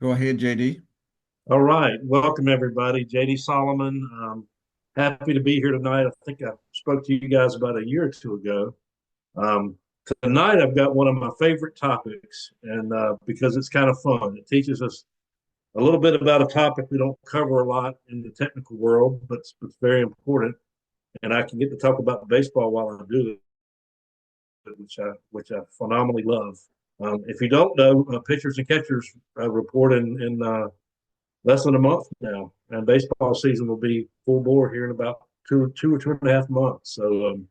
Go ahead, JD. All right. Welcome, everybody. JD Solomon. Happy to be here tonight. I think I spoke to you guys about a year or two ago. Um, Tonight, I've got one of my favorite topics, and because it's kind of fun, it teaches us a little bit about a topic we don't cover a lot in the technical world, but it's very important. And I can get to talk about baseball while I do it, which I phenomenally love. If you don't know, pitchers and catchers report in less than a month now, and baseball season will be full bore here in about two or 2.5 months. So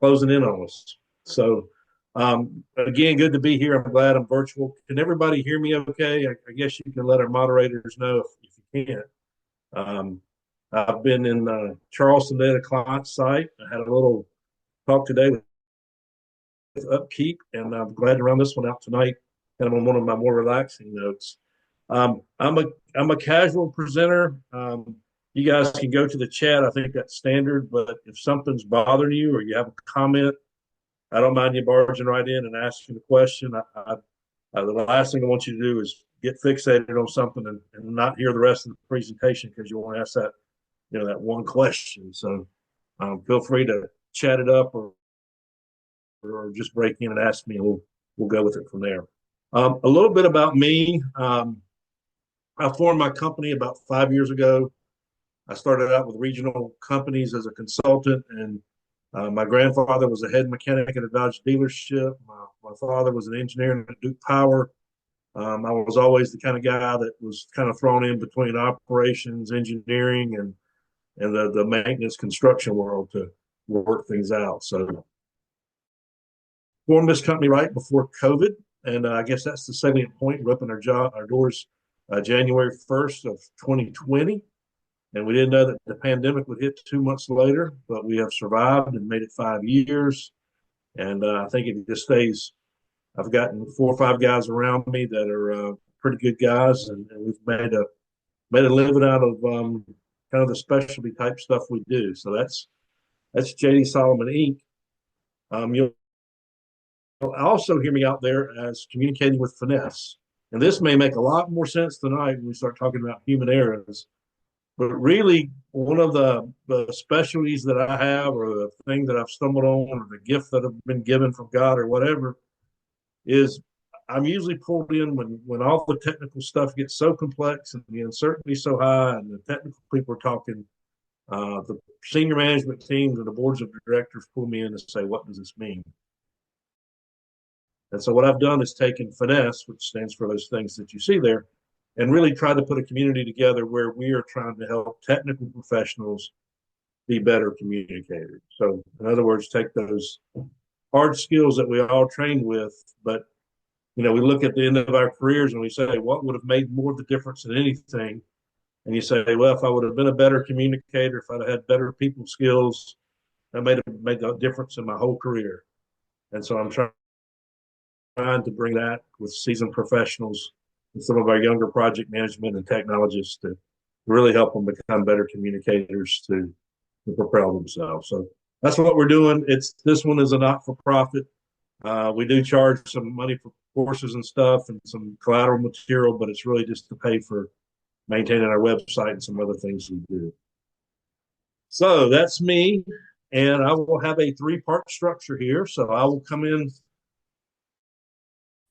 closing in on us. So again, good to be here. I'm glad I'm virtual. Can everybody hear me? Okay, I guess you can let our moderators know if you can't. I've been in Charleston at a client site. I had a little talk today with Upkeep, and I'm glad to round this one out tonight. Kind of on one of my more relaxing notes. I'm a casual presenter. You guys can go to the chat. I think that's standard. But if something's bothering you or you have a comment, I don't mind you barging right in and asking the question. The last thing I want you to do is get fixated on something and not hear the rest of the presentation because you want to ask that one question. So feel free to chat it up or just break in and ask me, and we'll go with it from there. A little bit about me. I formed my company about 5 years ago. I started out with regional companies as a consultant, and my grandfather was a head mechanic at a Dodge dealership. My father was an engineer at Duke Power. I was always the kind of guy that was kind of thrown in between operations, engineering, and the maintenance construction world to work things out. So formed this company right before COVID, and I guess that's the salient point. We opened our doors January 1st of 2020, and we didn't know that the pandemic would hit 2 months later, but we have survived and made it 5 years. And I think it just stays. I've gotten 4 or 5 guys around me that are pretty good guys, and we've made a living out of kind of the specialty type stuff we do. So that's JD Solomon Inc. You'll also hear me out there as communicating with finesse. And this may make a lot more sense tonight when we start talking about human errors. But really, one of the specialties that I have, or the thing that I've stumbled on, or the gift that I've been given from God, or whatever, is I'm usually pulled in when all the technical stuff gets so complex and the uncertainty so high, and the technical people are talking. The senior management teams and the boards of directors pull me in and say, "What does this mean?" And so what I've done is taken finesse, which stands for those things that you see there, and really tried to put a community together where we are trying to help technical professionals be better communicators. So in other words, take those hard skills that we all trained with, but we look at the end of our careers and we say, what would have made more of the difference than anything? And you say, well, if I would have been a better communicator, if I'd have had better people skills, that made a difference in my whole career. And so I'm trying to bring that with seasoned professionals and some of our younger project management and technologists to really help them become better communicators to propel themselves. So that's what we're doing. This one is a not for profit. We do charge some money for courses and stuff and some collateral material, but it's really just to pay for maintaining our website and some other things we do. So that's me, and I will have a three-part structure here. So I will come in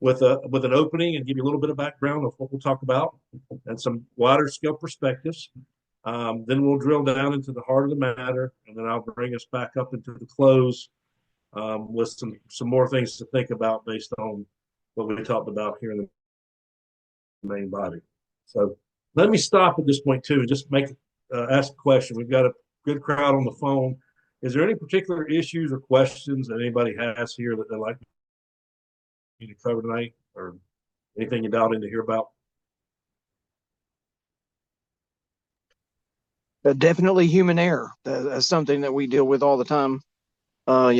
with an opening and give you a little bit of background of what we'll talk about and some wider scale perspectives. Then we'll drill down into the heart of the matter, and then I'll bring us back up into the close with some more things to think about based on what we talked about here in the main body. So let me stop at this point too and just ask a question. We've got a good crowd on the phone. Is there any particular issues or questions that anybody has here that they'd like me to cover tonight, or anything you dialed in to hear about? Definitely human error. That's something that we deal with all the time. I'd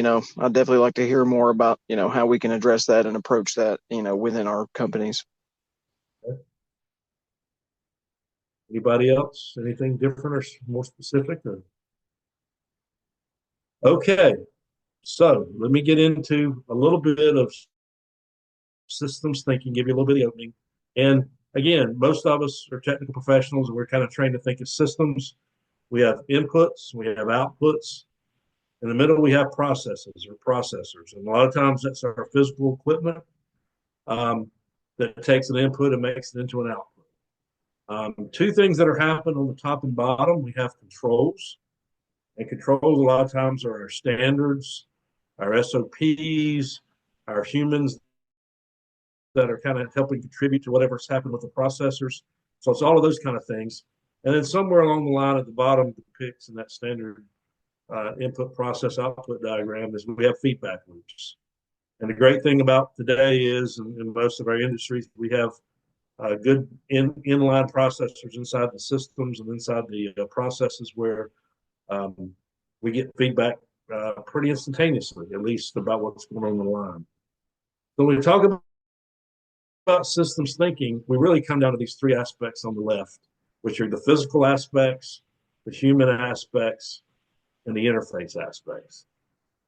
definitely like to hear more about, how we can address that and approach that, within our companies. Okay. Anybody else? Anything different or more specific? Okay, so let me get into a little bit of systems thinking, give you a little bit of the opening. And again, most of us are technical professionals, and we're kind of trained to think of systems. We have inputs, we have outputs. In the middle, we have processes or processors, and a lot of times that's our physical equipment um, that takes an input and makes it into an output. Two things that are happening on the top and bottom, we have controls, and controls a lot of times are our standards, our SOPs, our humans that are kind of helping contribute to whatever's happened with the processors. So it's all of those kind of things. And then somewhere along the line at the bottom depicts in that standard input process output diagram is we have feedback loops. And the great thing about today is in most of our industries, we have good inline processors inside the systems and inside the processes where um, we get feedback pretty instantaneously, at least about what's going on in the line. So when we talk about systems thinking, we really come down to these three aspects on the left, which are the physical aspects, the human aspects, and the interface aspects.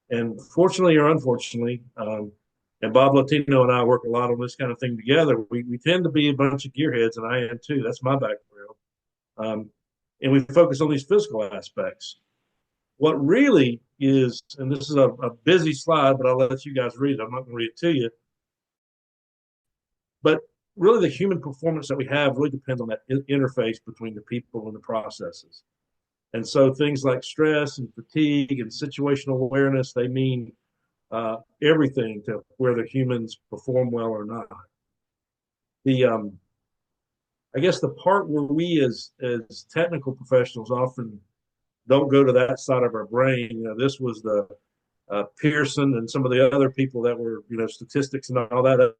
And fortunately or unfortunately, and Bob Latino and I work a lot on this kind of thing together. We tend to be a bunch of gearheads, and I am too. That's my background. And we focus on these physical aspects. What really is, and this is a busy slide, but I'll let you guys read it. I'm not going to read it to you. But really, the human performance that we have really depends on that interface between the people and the processes. And so things like stress and fatigue and situational awareness, they mean everything to whether humans perform well or not. The I guess the part where we as technical professionals often don't go to that side of our brain. This was the Pearson and some of the other people that were, statistics and all that.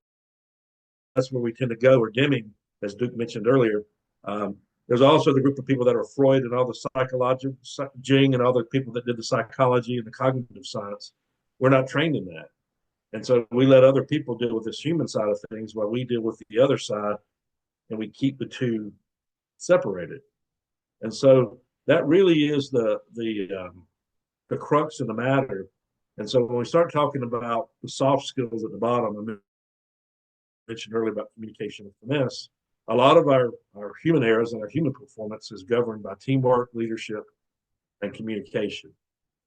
That's where we tend to go, or Deming, as Duke mentioned earlier. There's also the group of people that are Freud and all the psychological, Jing and all the people that did the psychology and the cognitive science. We're not trained in that. And so we let other people deal with this human side of things while we deal with the other side, and we keep the two separated. And so that really is the crux of the matter. And so when we start talking about the soft skills at the bottom, I mentioned earlier about communication and finesse, a lot of our human errors and our human performance is governed by teamwork, leadership, and communication.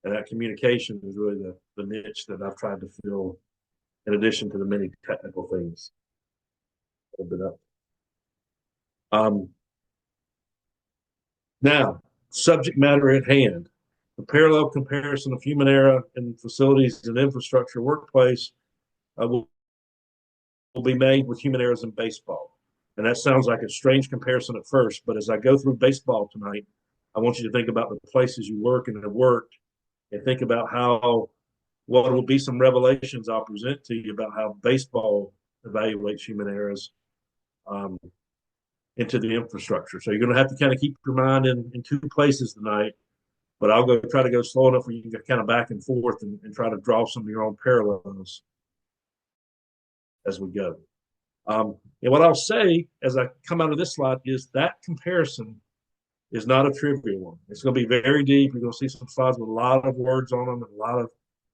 And that communication is really the niche that I've tried to fill in addition to the many technical things that have been up. Now, subject matter at hand. The parallel comparison of human error in facilities and infrastructure workplace will be made with human errors in baseball. And that sounds like a strange comparison at first, but as I go through baseball tonight, I want you to think about the places you work and have worked, and think about what will be some revelations I'll present to you about how baseball evaluates human errors into the infrastructure. So you're going to have to kind of keep your mind in two places tonight, but I'll try to go slow enough where you can get kind of back and forth and try to draw some of your own parallels as we go. And what I'll say as I come out of this slide is that comparison is not a trivial one. It's going to be very deep. You're going to see some slides with a lot of words on them and a lot of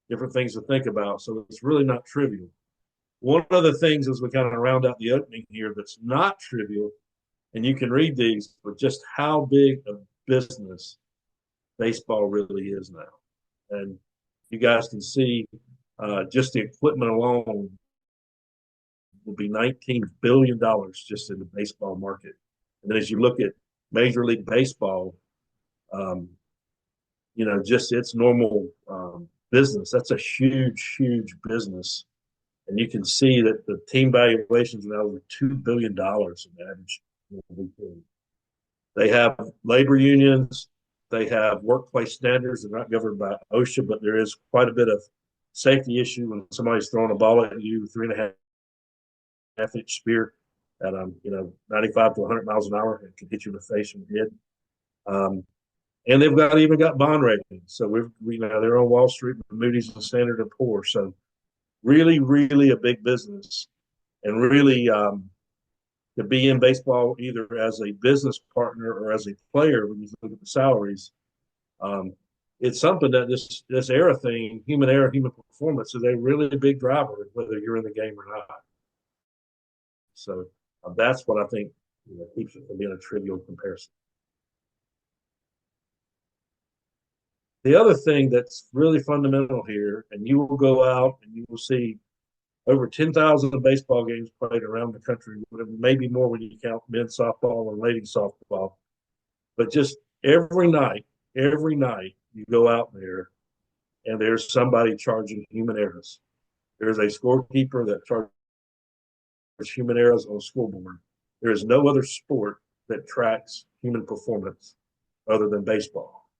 different things to think about. So it's really not trivial. One of the things as we kind of round out the opening here that's not trivial, and you can read these, but just how big a business baseball really is now. And you guys can see just the equipment alone will be $19 billion just in the baseball market. And then as you look at Major League Baseball, just its normal business, that's a huge, huge business. And you can see that the team valuations are now over $2 billion in average. They have labor unions. They have workplace standards. They're not governed by OSHA, but there is quite a bit of safety issue when somebody's throwing a ball at you, 3.5-inch spear at 95 to 100 miles an hour. It can hit you in the face and head. And they've even got bond ratings. So they're on Wall Street with Moody's and Standard and Poor's. So really, really a big business, and really to be in baseball either as a business partner or as a player when you look at the salaries. It's something that this era thing, human error, human performance, is a really big driver, whether you're in the game or not. So that's what I think keeps it from being a trivial comparison. The other thing that's really fundamental here, and you will go out and you will see over 10,000 baseball games played around the country, maybe more when you count men's softball and ladies softball. But just every night you go out there and there's somebody charging human errors. There's a scorekeeper that charges human errors on a scoreboard. There is no other sport that tracks human performance other than baseball.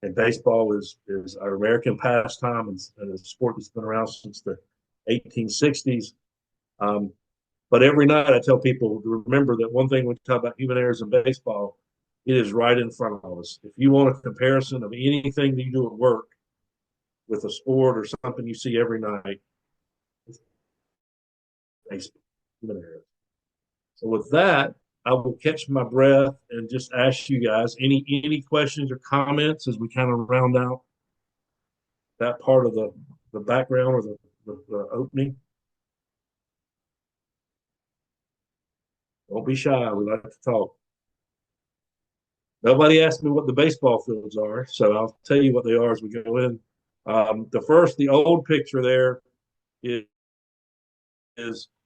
And baseball is our American pastime and a sport that's been around since the 1860s. Um, but every night I tell people to remember that one thing when we talk about human errors in baseball, it is right in front of us. If you want a comparison of anything that you do at work with a sport or something you see every night, it's baseball, human errors. So with that, I will catch my breath and just ask you guys any questions or comments as we kind of round out that part of the background or the opening. Don't be shy. We like to talk. Nobody asked me what the baseball fields are, so I'll tell you what they are as we go in. The old picture there is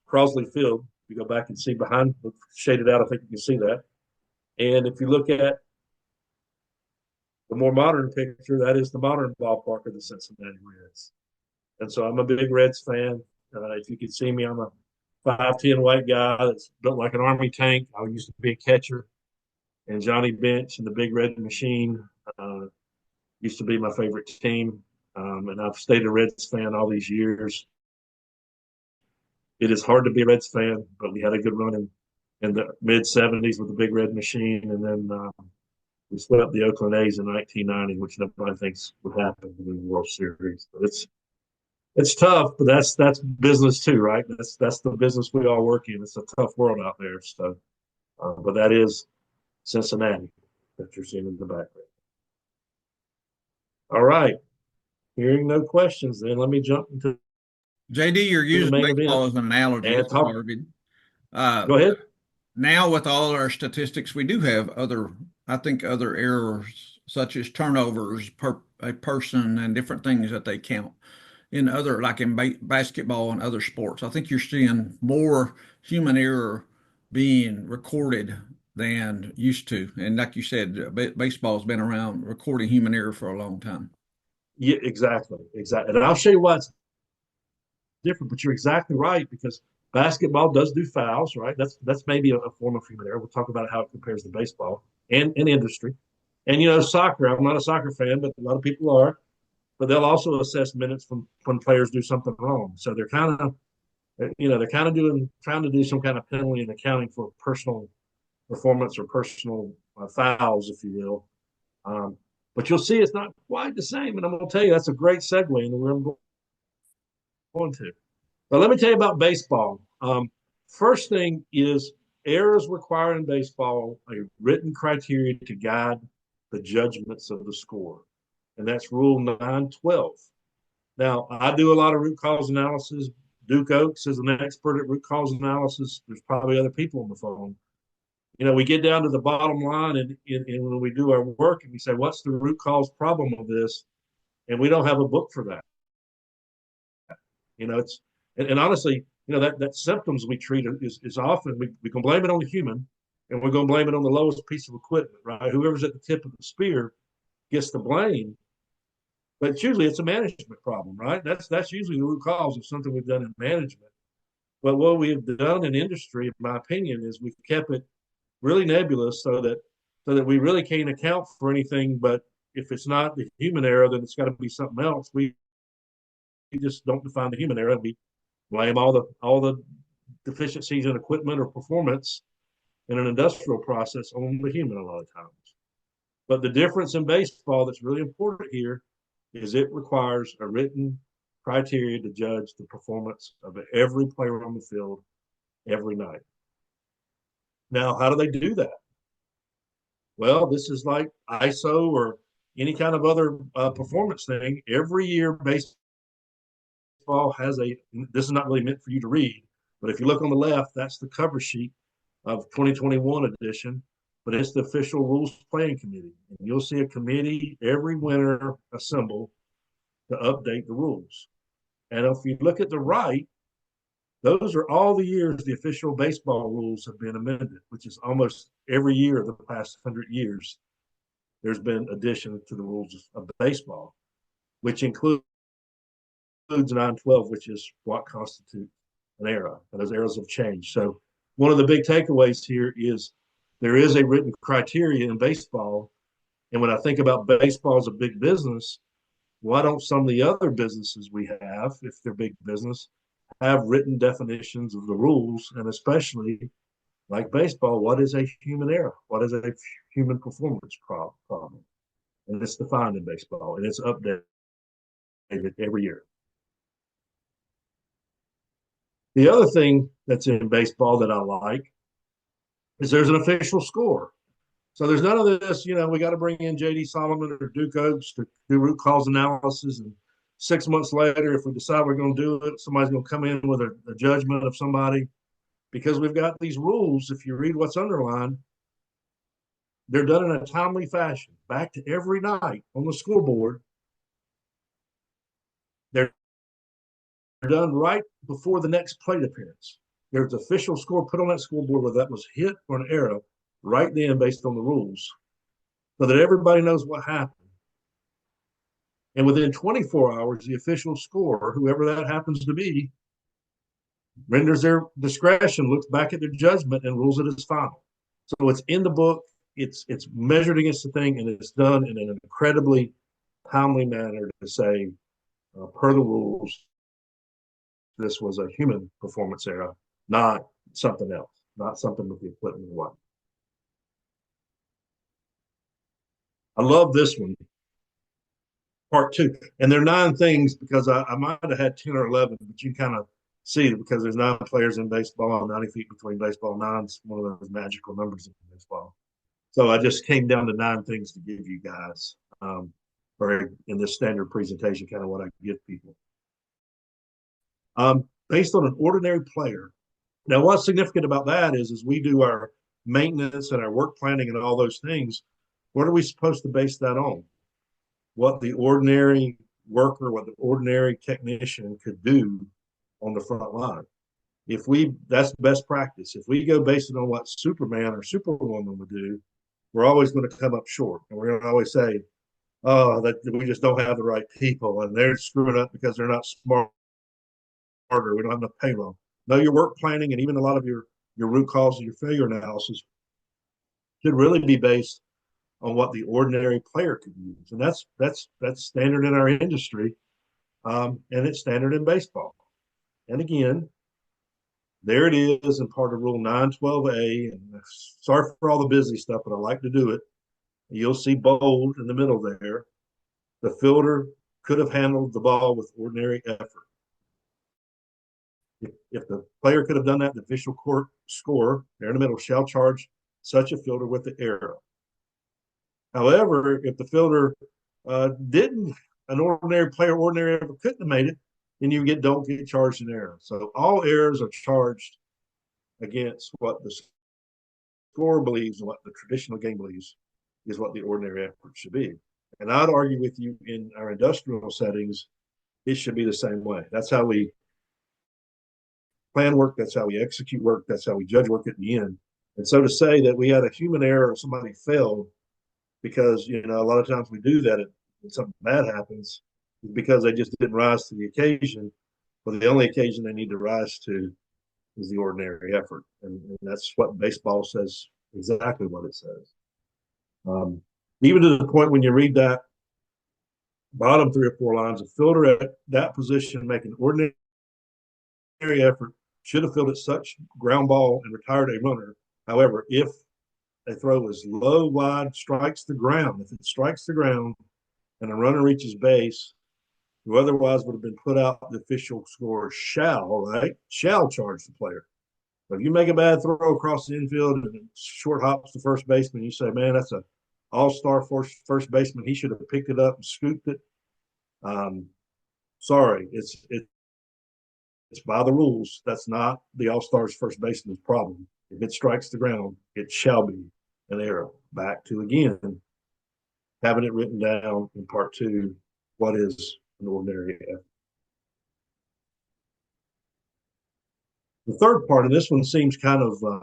Crosley Field. If you go back and see behind, shaded out, I think you can see that. And if you look at the more modern picture, that is the modern ballpark of the Cincinnati Reds. And so I'm a big Reds fan. If you could see me, I'm a 5'10" white guy that's built like an Army tank. I used to be a catcher. And Johnny Bench and the Big Red Machine used to be my favorite team. And I've stayed a Reds fan all these years. It is hard to be a Reds fan, but we had a good run in the mid 70s with the Big Red Machine. And then we swept the Oakland A's in 1990, which nobody thinks would happen in the World Series. But it's tough, but that's business too, right? That's the business we all work in. It's a tough world out there. So, but that is Cincinnati that you're seeing in the background. All right. Hearing no questions, then let me jump into JD, you're the using main event baseball as an analogy. and This is talk. Harvey. Go ahead. Now, with all our statistics, we do have I think, other errors such as turnovers per a person and different things that they count in other, like in basketball and other sports. I think you're seeing more human error being recorded than used to. And like you said, baseball's been around recording human error for a long time. Yeah, exactly. And I'll show you why it's different, but you're exactly right because basketball does do fouls, right? That's maybe a form of human error. We'll talk about how it compares to baseball and industry. And soccer, I'm not a soccer fan, but a lot of people are. But they'll also assess minutes from when players do something wrong. So they're kind of trying to do some kind of penalty and accounting for personal performance or personal fouls, if you will. But you'll see it's not quite the same. And I'm going to tell you that's a great segue into where I'm going to. But let me tell you about baseball. First thing is errors require in baseball a written criteria to guide the judgments of the score. And that's Rule 912. Now, I do a lot of root cause analysis. Duke Oaks is an expert at root cause analysis. There's probably other people on the phone. We get down to the bottom line and when we do our work and we say, what's the root cause problem of this? And we don't have a book for that. It's and honestly, that symptoms we treat is often we can blame it on the human and we're going to blame it on the lowest piece of equipment, right? Whoever's at the tip of the spear gets the blame. But usually it's a management problem, right? That's usually the root cause of something we've done in management. But what we've done in industry, in my opinion, is we've kept it really nebulous so that we really can't account for anything. But if it's not the human error, then it's got to be something else. We just don't define the human error. We blame all the deficiencies in equipment or performance in an industrial process on the human a lot of times. But the difference in baseball that's really important here is it requires a written criteria to judge the performance of every player on the field every night. Now, how do they do that? Well, this is like ISO or any kind of other performance thing. Every year, baseball has this is not really meant for you to read, but if you look on the left, that's the cover sheet of 2021 edition, but it's the official rules playing committee. And you'll see a committee every winter assemble to update the rules. And if you look at the right, those are all the years the official baseball rules have been amended, which is almost every year of the past 100 years. There's been addition to the rules of baseball, which includes 912, which is what constitutes an era. And those eras have changed. So one of the big takeaways here is there is a written criteria in baseball. And when I think about baseball as a big business, why don't some of the other businesses we have, if they're big business, have written definitions of the rules, and especially like baseball, what is a human error? What is a human performance problem? And it's defined in baseball, and it's updated every year. The other thing that's in baseball that I like is there's an official score. So there's none of this, we got to bring in JD Solomon or Duke Oaks to do root cause analysis. And 6 months later, if we decide we're going to do it, somebody's going to come in with a judgment of somebody. Because we've got these rules, if you read what's underlined, they're done in a timely fashion, back to every night on the scoreboard. They're done right before the next plate appearance. There's an official score put on that scoreboard whether that was hit or an error right then based on the rules, so that everybody knows what happened. And within 24 hours, the official scorer, whoever that happens to be, renders their discretion, looks back at their judgment, and rules it as final. So it's in the book, it's measured against the thing, and it's done in an incredibly timely manner to say, per the rules, this was a human performance error, not something else, not something with the equipment or what. I love this one, part 2. And there are 9 things because I might have had 10 or 11, but you kind of see it because there's 9 players in baseball, 90 feet between baseball. 9's one of those magical numbers in baseball. So I just came down to 9 things to give you guys, or in this standard presentation, kind of what I give people. Based on an ordinary player. Now, what's significant about that is we do our maintenance and our work planning and all those things. What are we supposed to base that on? What the ordinary worker, what the ordinary technician could do on the front line. That's best practice. If we go based it on what Superman or Superwoman would do, we're always going to come up short. And we're going to always say, oh, that we just don't have the right people and they're screwing up because they're not smarter. We don't have enough payroll. No, your work planning and even a lot of your root cause and your failure analysis should really be based on what the ordinary player could use. And that's standard in our industry. And it's standard in baseball. And again, there it is in part of Rule 912A. And sorry for all the busy stuff, but I like to do it. You'll see bold in the middle there. The fielder could have handled the ball with ordinary effort. If the player could have done that, the official court score there in the middle shall charge such a fielder with the error. However, if the fielder didn't, an ordinary player, ordinary effort couldn't have made it, then you don't get charged an error. So all errors are charged against what the scorer believes and what the traditional game believes is what the ordinary effort should be. And I'd argue with you in our industrial settings, it should be the same way. That's how we plan work. That's how we execute work. That's how we judge work at the end. And so to say that we had a human error or somebody failed because, a lot of times we do that when something bad happens is because they just didn't rise to the occasion. But the only occasion they need to rise to is the ordinary effort. And that's what baseball says, exactly what it says. Even to the point when you read that bottom 3 or 4 lines, a fielder at that position making ordinary effort should have fielded such ground ball and retired a runner. However, if a throw is low, wide, strikes the ground, if it strikes the ground and a runner reaches base, who otherwise would have been put out, the official scorer shall charge the player. But if you make a bad throw across the infield and it short hops the first baseman, you say, man, that's an all-star first baseman. He should have picked it up and scooped it. Sorry, it's by the rules. That's not the all-star's first baseman's problem. If it strikes the ground, it shall be an error. Back to again, having it written down in part two, what is an ordinary error? The third part of this one seems kind of, I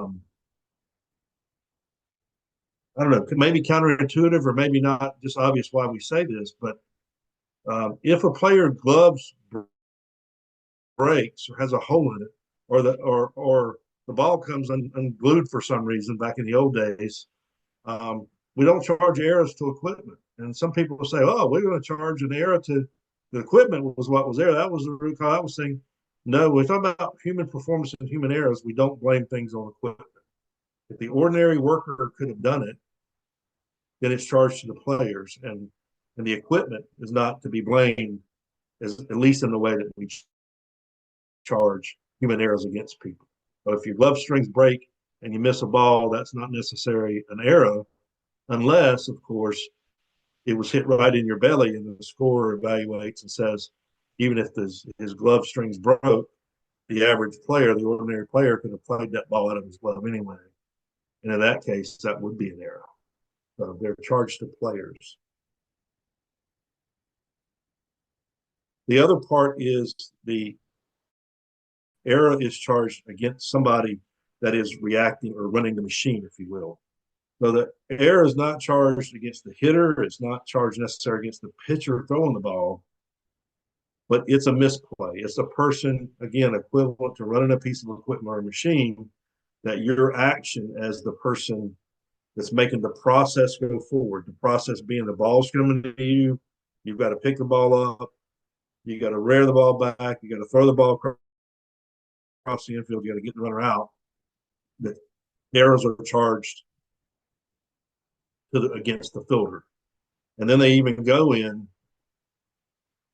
don't know, maybe counterintuitive or maybe not just obvious why we say this, but if a player gloves breaks or has a hole in it, or the ball comes unglued for some reason back in the old days, we don't charge errors to equipment. And some people will say, "Oh, we're going to charge an error to the equipment was what was there." That was the root cause. I was saying, no, we're talking about human performance and human errors. We don't blame things on equipment. If the ordinary worker could have done it, then it's charged to the players, and the equipment is not to be blamed, as at least in the way that we charge human errors against people. So if your glove strings break and you miss a ball, that's not necessarily an error, unless, of course, it was hit right in your belly and the scorer evaluates and says, even if his glove strings broke, the average player, the ordinary player, could have played that ball out of his glove anyway. And in that case, that would be an error. So they're charged to players. The other part is the error is charged against somebody that is reacting or running the machine, if you will. So the error is not charged against the hitter. It's not charged necessarily against the pitcher throwing the ball, but it's a misplay. It's a person, again, equivalent to running a piece of equipment or a machine, that your action as the person that's making the process go forward, the process being the ball's coming to you, you've got to pick the ball up, you got to rear the ball back, you got to throw the ball across the infield, you got to get the runner out. The errors are charged against the fielder. And then they even go in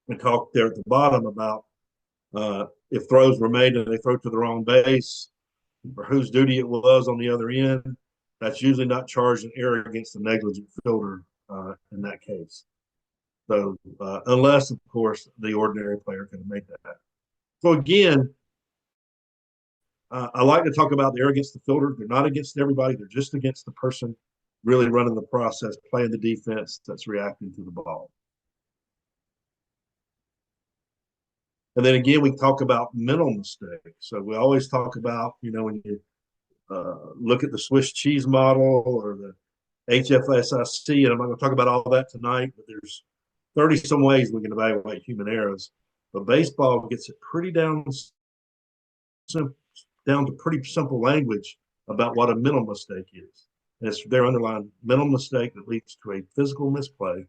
and talk there at the bottom about if throws were made and they throw to the wrong base, or whose duty it was on the other end. That's usually not charged an error against the negligent fielder in that case. So unless, of course, the ordinary player can make that. So again, I like to talk about the error against the fielder. They're not against everybody. They're just against the person really running the process, playing the defense that's reacting to the ball. And then again, we talk about mental mistakes. So we always talk about, when you look at the Swiss cheese model or the HFSIC, and I'm not going to talk about all that tonight, but there's 30 some ways we can evaluate human errors. But baseball gets it pretty down to pretty simple language about what a mental mistake is. And it's their underlying mental mistake that leads to a physical misplay,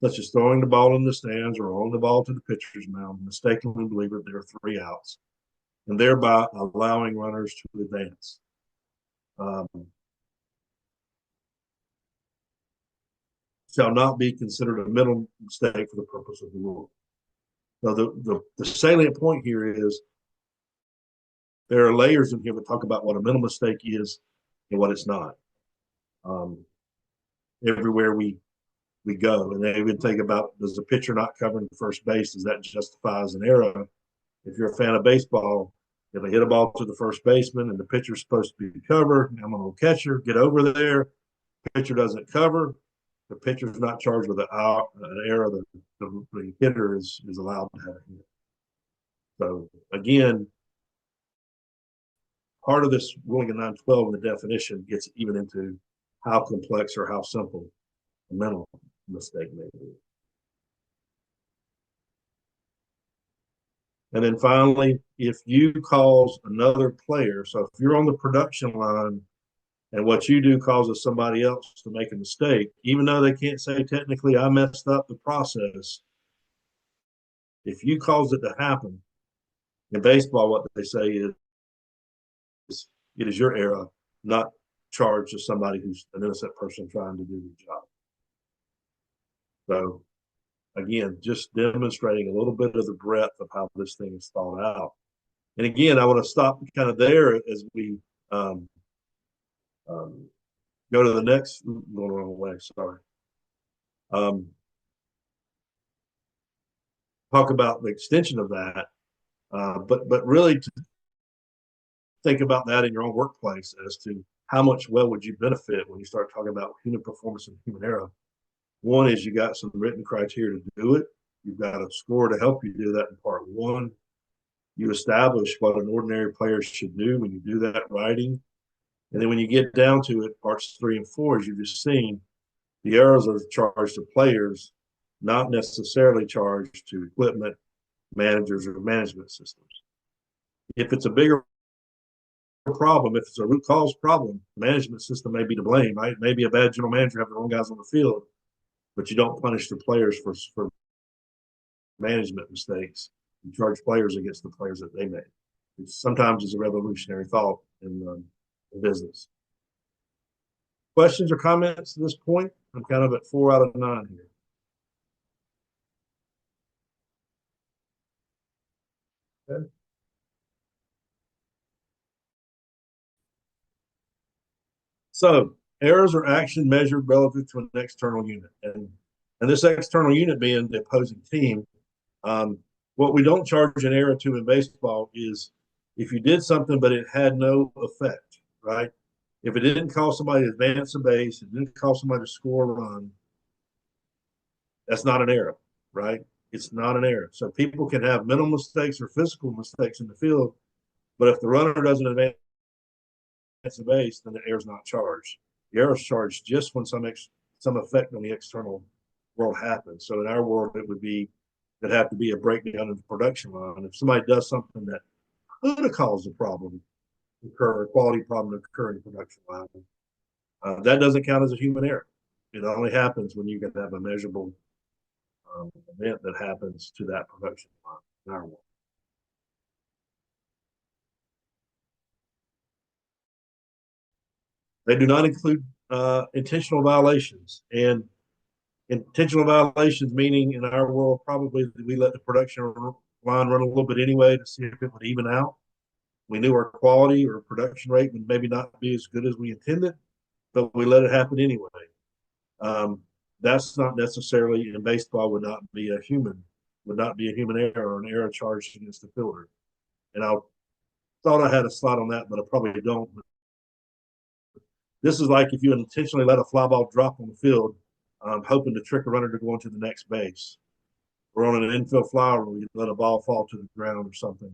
such as throwing the ball in the stands or rolling the ball to the pitcher's mound, mistakenly believe that there are 3 outs, and thereby allowing runners to advance. Shall not be considered a mental mistake for the purpose of the rule. So the salient point here is there are layers in here that talk about what a mental mistake is and what it's not. Everywhere we go, and they even think about, does the pitcher not covering the first base, does that justify as an error? If you're a fan of baseball, if they hit a ball to the first baseman and the pitcher's supposed to be covered, I'm going to catcher, get over there. Pitcher doesn't cover. The pitcher's not charged with an error. The hitter is allowed to have a hit. So again, part of this ruling in 912 in the definition gets even into how complex or how simple a mental mistake may be. And then finally, if you cause another player, so if you're on the production line and what you do causes somebody else to make a mistake, even though they can't say technically I messed up the process, if you cause it to happen, in baseball, what they say is it is your error, not charged to somebody who's an innocent person trying to do the job. So again, just demonstrating a little bit of the breadth of how this thing is thought out. And again, I want to stop kind of there as we go to the next, going the wrong way, sorry. Talk about the extension of that, but really to think about that in your own workplace as to how much well would you benefit when you start talking about human performance and human error. One is you got some written criteria to do it. You've got a score to help you do that in part one. You establish what an ordinary player should do when you do that writing. And then when you get down to it, parts 3 and 4, as you've just seen, the errors are charged to players, not necessarily charged to equipment, managers, or management systems. If it's a bigger problem, if it's a root cause problem, the management system may be to blame, right? Maybe a bad general manager having the wrong guys on the field, but you don't punish the players for management mistakes. You charge players against the players that they made. Sometimes it's a revolutionary thought in business. Questions or comments at this point? I'm kind of at 4 out of 9 here. Okay. So errors are action measured relative to an external unit. And this external unit being the opposing team. What we don't charge an error to in baseball is if you did something but it had no effect, right? If it didn't cause somebody to advance a base, it didn't cause somebody to score a run, that's not an error, right? It's not an error. So people can have mental mistakes or physical mistakes in the field, but if the runner doesn't advance the base, then the error is not charged. The error is charged just when some effect on the external world happens. So in our world, it'd have to be a breakdown in the production line. If somebody does something that could have caused a problem occur, a quality problem occur in the production line, that doesn't count as a human error. It only happens when you can have a measurable event that happens to that production line in our world. They do not include intentional violations. And intentional violations, meaning in our world, probably we let the production line run a little bit anyway to see if it would even out. We knew our quality or production rate would maybe not be as good as we intended, but we let it happen anyway. That's not necessarily in baseball would not be a human error or an error charged against the fielder. And I thought I had a slide on that, but I probably don't. This is like if you intentionally let a fly ball drop on the field, hoping to trick a runner to go on to the next base. Or on an infield fly where we let a ball fall to the ground or something.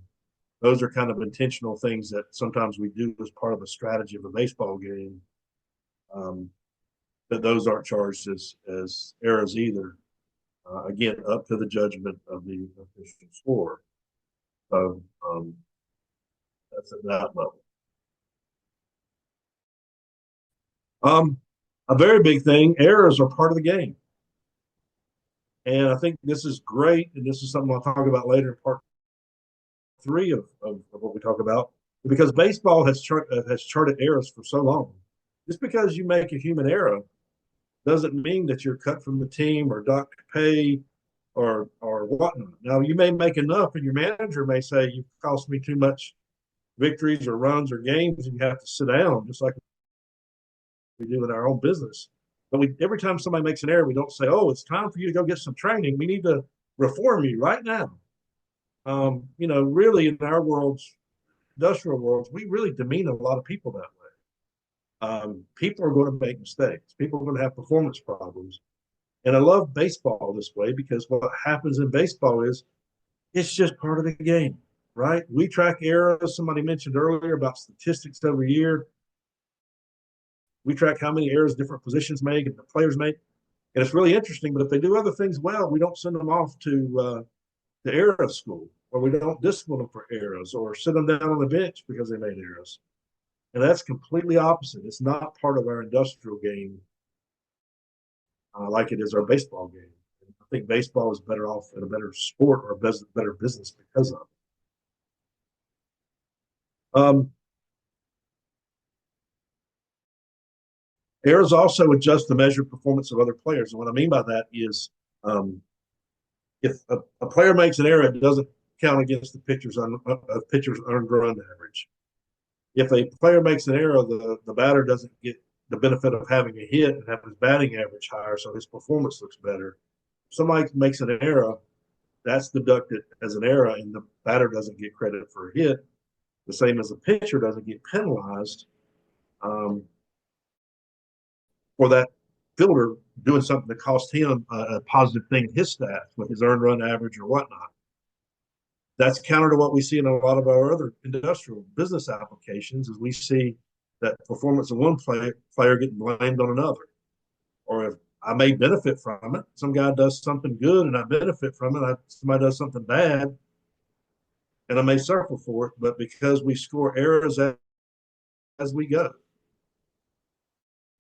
Those are kind of intentional things that sometimes we do as part of a strategy of a baseball game. But those aren't charged as errors either. Again, up to the judgment of the official score. So that's at that level. A very big thing, errors are part of the game. And I think this is great, and this is something I'll talk about later in part 3 of what we talk about, because baseball has charted errors for so long. Just because you make a human error doesn't mean that you're cut from the team or docked pay or whatnot. Now, you may make enough, and your manager may say, you've cost me too much victories or runs or games, and you have to sit down, just like we do in our own business. But every time somebody makes an error, we don't say, oh, it's time for you to go get some training. We need to reform you right now. Really in our worlds, industrial worlds, we really demean a lot of people that way. People are going to make mistakes. People are going to have performance problems. And I love baseball this way because what happens in baseball is it's just part of the game, right? We track errors. Somebody mentioned earlier about statistics every year. We track how many errors different positions make and the players make. And it's really interesting, but if they do other things well, we don't send them off to the error school, or we don't discipline them for errors or sit them down on the bench because they made errors. And that's completely opposite. It's not part of our industrial game like it is our baseball game. And I think baseball is better off in a better sport or a better business because of it. Errors also adjust the measured performance of other players. And what I mean by that is if a player makes an error, it doesn't count against the pitcher's earned run average. If a player makes an error, the batter doesn't get the benefit of having a hit and have his batting average higher, so his performance looks better. If somebody makes an error, that's deducted as an error, and the batter doesn't get credit for a hit. the same as a pitcher doesn't get penalized for that fielder doing something that cost him a positive thing in his stats with his earned run average or whatnot. That's counter to what we see in a lot of our other industrial business applications, is we see that performance of one player getting blamed on another. Or if I may benefit from it, some guy does something good and I benefit from it, somebody does something bad and I may suffer for it, but because we score errors as we go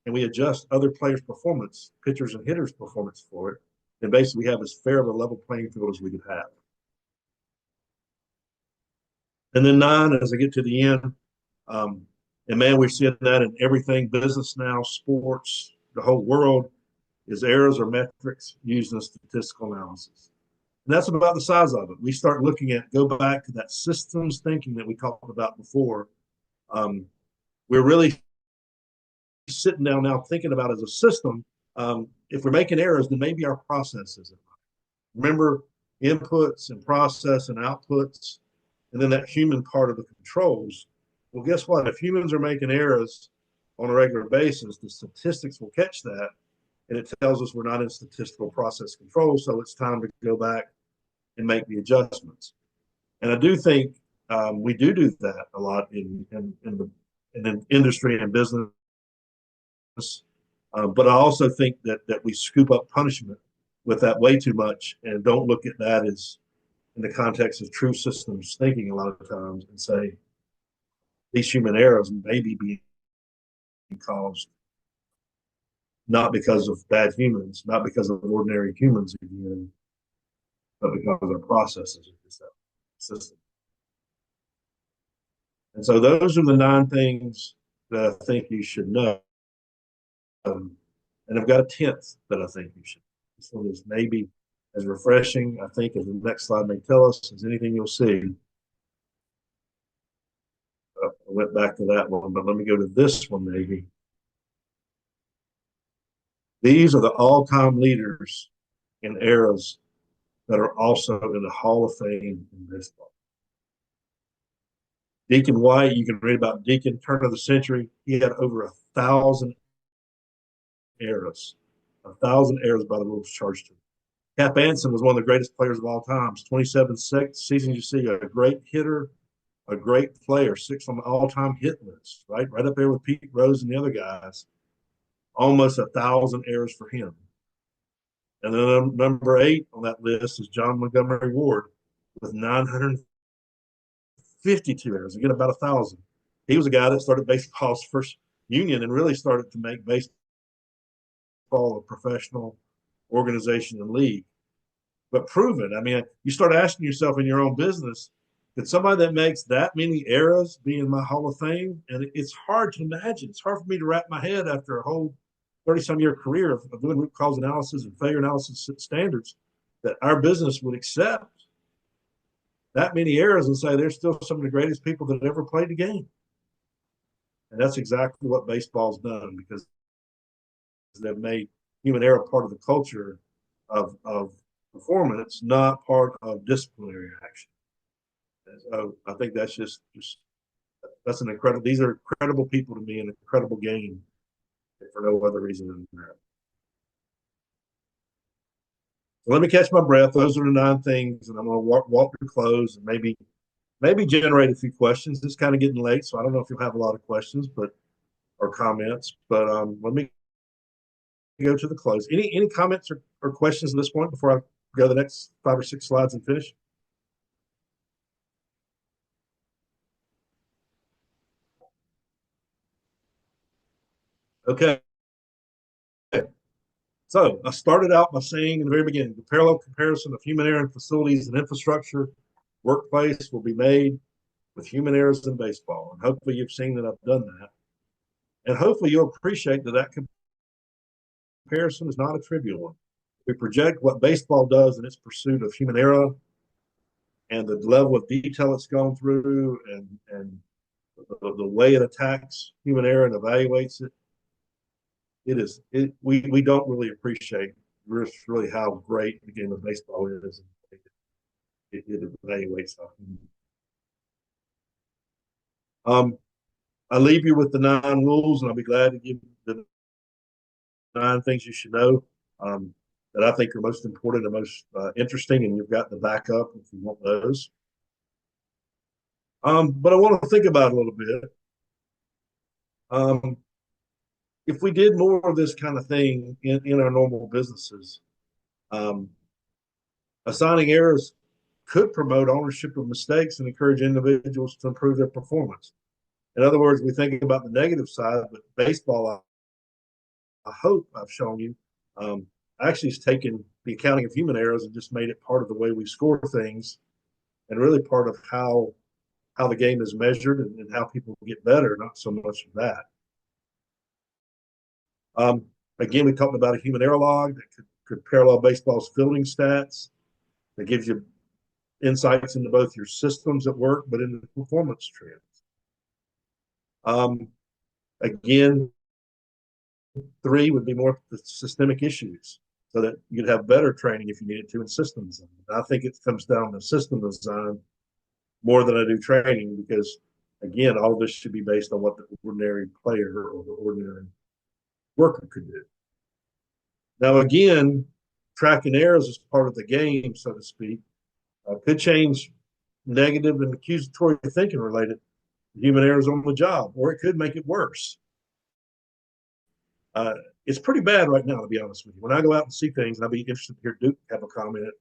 and we adjust other players' performance, pitchers and hitters' performance for it, then basically we have as fair of a level playing field as we could have. And then 9, as I get to the end, and man, we're seeing that in everything, business now, sports, the whole world, is errors or metrics used in statistical analysis. And that's about the size of it. We start looking at, go back to that systems thinking that we talked about before. We're really sitting down now thinking about as a system, if we're making errors, then maybe our process isn't right. Remember inputs and process and outputs, and then that human part of the controls. Well, guess what? If humans are making errors on a regular basis, the statistics will catch that, and it tells us we're not in statistical process control, so it's time to go back and make the adjustments. And I do think we do that a lot in industry and business. But I also think that we scoop up punishment with that way too much and don't look at that as in the context of true systems thinking a lot of times and say these human errors may be being caused not because of bad humans, not because of ordinary humans again, but because of our processes of this system. And so those are the 9 things that I think you should know. And I've got a 10th that I think you should. This one is maybe as refreshing, I think, as the next slide may tell us, as anything you'll see. I went back to that one, but let me go to this one maybe. These are the all-time leaders in eras that are also in the Hall of Fame in baseball. Deacon White, you can read about Deacon, turn of the century. He had over 1,000 errors. 1,000 errors by the rules charged to him. Cap Anson was one of the greatest players of all times. 27 seasons, you see, a great hitter, a great player, 6th on the all-time hit list, right up there with Pete Rose and the other guys. Almost 1,000 errors for him. And then number 8 on that list is John Montgomery Ward with 952 errors. Again, about 1,000. He was a guy that started baseball's first union and really started to make baseball a professional organization and league. But proven. I mean, you start asking yourself in your own business, could somebody that makes that many errors be in my Hall of Fame? And it's hard to imagine. It's hard for me to wrap my head after a whole 30-some year career of doing root cause analysis and failure analysis standards that our business would accept that many errors and say they're still some of the greatest people that ever played the game. And that's exactly what baseball's done, because they've made human error part of the culture of performance, not part of disciplinary action. And so I think that's just that's an incredible. These are incredible people to me, an incredible game, for no other reason than that. So let me catch my breath. Those are the 9 things, and I'm going to walk to close and maybe generate a few questions. It's kind of getting late, so I don't know if you'll have a lot of questions, or comments. But let me go to the close. Any comments or questions at this point before I go the next 5 or 6 slides and finish? Okay. So I started out by saying in the very beginning, the parallel comparison of human error in facilities and infrastructure, workplace will be made with human errors in baseball. And hopefully you've seen that I've done that. And hopefully you'll appreciate that comparison is not a trivial one. We project what baseball does in its pursuit of human error and the level of detail it's gone through and the way it attacks human error and evaluates it. We don't really appreciate really how great the game of baseball is. It evaluates how human. I leave you with the 9 rules, and I'll be glad to give the 9 things you should know that I think are most important and most interesting, and you've got the backup if you want those. But I want to think about it a little bit. Um, if we did more of this kind of thing in our normal businesses, um, assigning errors could promote ownership of mistakes and encourage individuals to improve their performance. In other words, we think about the negative side, but baseball, I hope I've shown you, actually has taken the accounting of human errors and just made it part of the way we score things, and really part of how the game is measured and how people get better, not so much of that. Again, we talked about a human error log that could parallel baseball's fielding stats. That gives you insights into both your systems at work, but into performance trends. Again, 3 would be more the systemic issues, so that you'd have better training if you needed to in systems. I think it comes down to system design more than I do training, because again, all of this should be based on what the ordinary player or the ordinary worker could do. Now, again, tracking errors as part of the game, so to speak, could change negative and accusatory thinking related to human errors on the job, or it could make it worse. It's pretty bad right now, to be honest with you. When I go out and see things, and I'd be interested to hear Duke have a comment.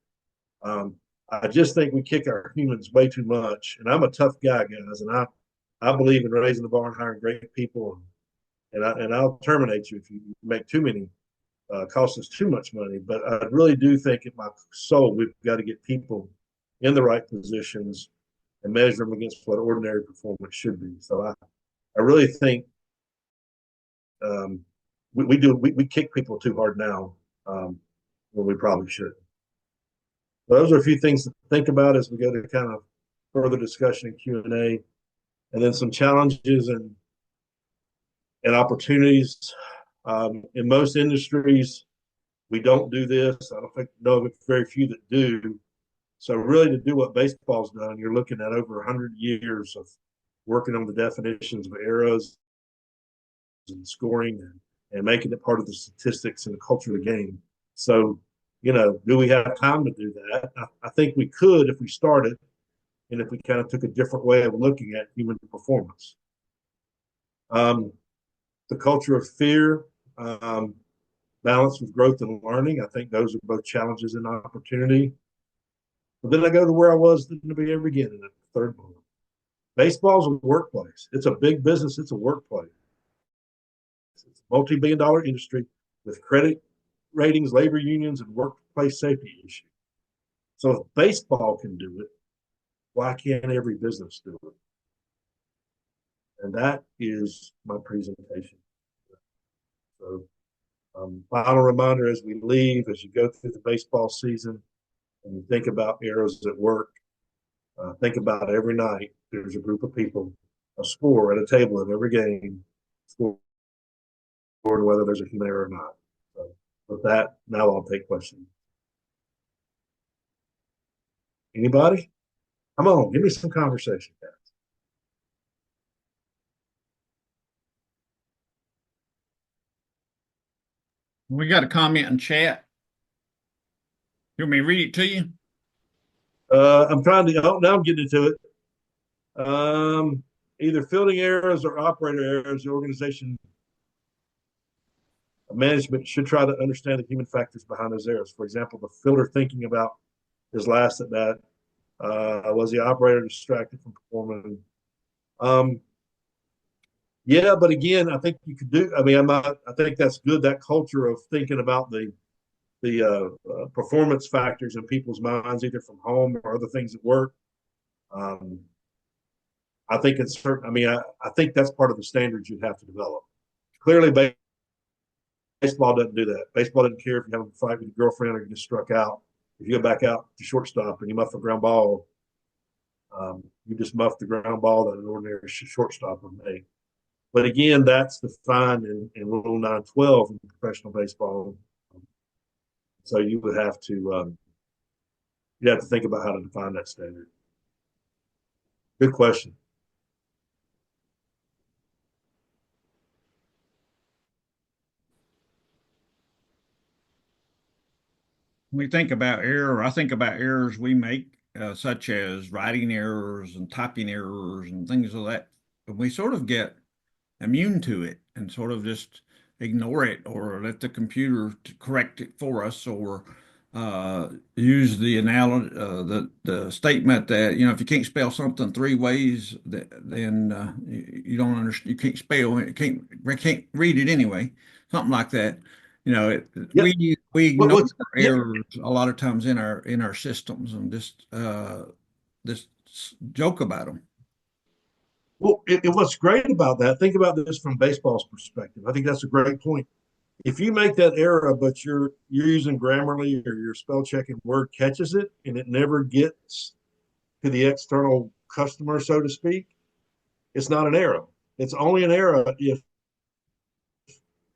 I just think we kick our humans way too much. And I'm a tough guy, guys, and I believe in raising the bar and hiring great people. And I'll terminate you if you make too many, cost us too much money. But I really do think in my soul we've got to get people in the right positions and measure them against what ordinary performance should be. So I really think we kick people too hard now when we probably should. Those are a few things to think about as we go to kind of further discussion and Q&A, and then some challenges and opportunities. In most industries, we don't do this. I don't know of very few that do. So really, to do what baseball's done, you're looking at over 100 years of working on the definitions of errors and scoring and making it part of the statistics and the culture of the game. So, do we have time to do that? I think we could if we started, and if we kind of took a different way of looking at human performance. The culture of fear, balance with growth and learning. I think those are both challenges and opportunity. But then I go to where I was in the very beginning, at the third bullet. Baseball's a workplace. It's a big business. It's a workplace. It's a multi-billion-dollar industry with credit ratings, labor unions, and workplace safety issues. So if baseball can do it, why can't every business do it? And that is my presentation. So final reminder as we leave, as you go through the baseball season and you think about errors at work, think about every night there's a group of people, a score at a table at every game, score whether there's a human error or not. So with that, now I'll take questions. Anybody? Come on, give me some conversation, guys. We got a comment in chat. You want me to read it to you? I'm trying to. Oh, now I'm getting into it. Either fielding errors or operator errors. The organization management should try to understand the human factors behind those errors. For example, the fielder thinking about his last at bat. Was the operator distracted from performing? Yeah, but again, I think you could do. I mean, I think that's good. That culture of thinking about the performance factors in people's minds, either from home or other things at work. I think it's certain. I mean, I think that's part of the standards you'd have to develop. Clearly, baseball doesn't do that. Baseball doesn't care if you have a fight with your girlfriend or you get struck out. If you go back out to shortstop and you muff a ground ball, you just muff the ground ball that an ordinary shortstop would make. But again, that's defined in Rule 912 in professional baseball. So you would have to think about how to define that standard. Good question. we think about error, I think about errors we make, such as writing errors and typing errors and things of that. We sort of get immune to it and sort of just ignore it or let the computer to correct it for us or use the analogy, the statement that, if you can't spell something three ways, then you don't understand, you can't spell it, can't read it anyway, something like that. Yep. We ignore Yep. errors a lot of times in our systems and just joke about them. Well, what's great about that, think about this from baseball's perspective. I think that's a great point. If you make that error, but you're using Grammarly or your spell checking word catches it and it never gets to the external customer, so to speak, it's not an error. It's only an error if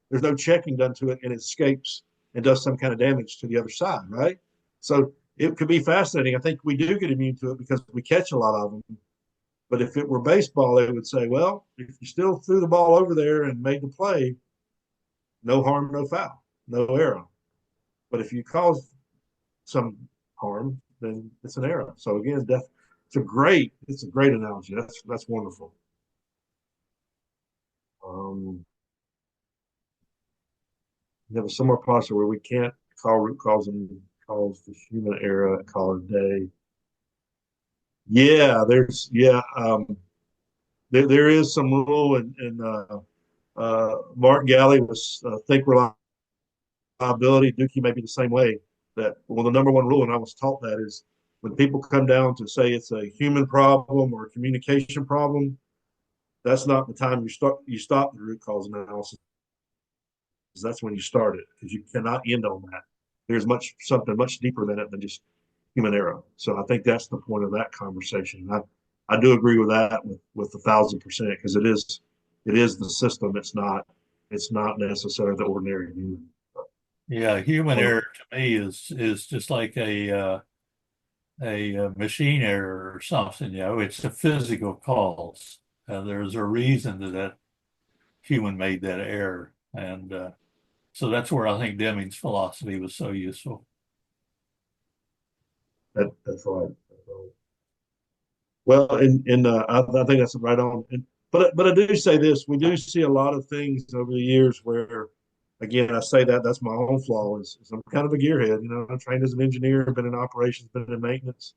there's no checking done to it and it escapes and does some kind of damage to the other side, right? So it could be fascinating. I think we do get immune to it because we catch a lot of them. But if it were baseball, they would say, well, if you still threw the ball over there and made the play, no harm, no foul, no error. But if you cause some harm, then it's an error. So again, it's a great analogy. That's wonderful. You have a similar posture where we can't call root cause and cause the human error, call it a day. Yeah, there is some rule, and Mark Galley was think reliability. Dookie may be the same way. That well, the number one rule, and I was taught that is when people come down to say it's a human problem or a communication problem, that's not the time you stop the root cause analysis. That's when you start it because you cannot end on that. There's something much deeper than it than just human error. So I think that's the point of that conversation. I do agree with that with 1,000% because it is the system. It's not necessarily the ordinary human. Yeah, human error to me is just like a machine error or something. It's a physical cause. There's a reason that human made that error, and so that's where I think Deming's philosophy was so useful. That's right. Well, I think that's right on. But I do say this: we do see a lot of things over the years where, again, I say that's my own flaw. Is I'm kind of a gearhead. I'm trained as an engineer, been in operations, been in maintenance.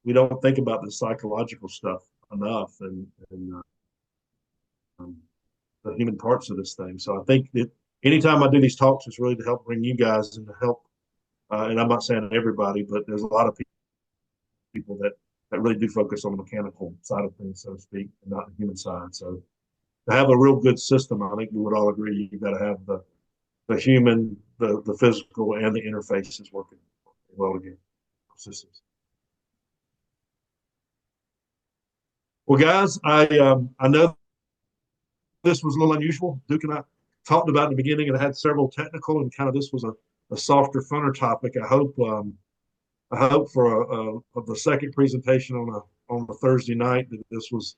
We don't think about the psychological stuff enough, and the human parts of this thing. So I think that anytime I do these talks, it's really to help bring you guys and to help. And I'm not saying everybody, but there's a lot of people that really do focus on the mechanical side of things, so to speak, and not the human side. So to have a real good system, I think we would all agree you've got to have the human, the physical, and the interfaces working well together. Systems. Well, guys, I know this was a little unusual. Duke and I talked about in the beginning, and I had several technical, and kind of this was a softer, funner topic. I hope for the second presentation on a Thursday night that this was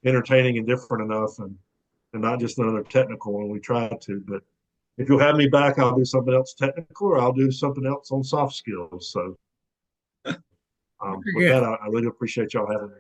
entertaining and different enough, and not just another technical one. We tried to, but if you'll have me back, I'll do something else technical, or I'll do something else on soft skills. So with that, I really appreciate y'all having me.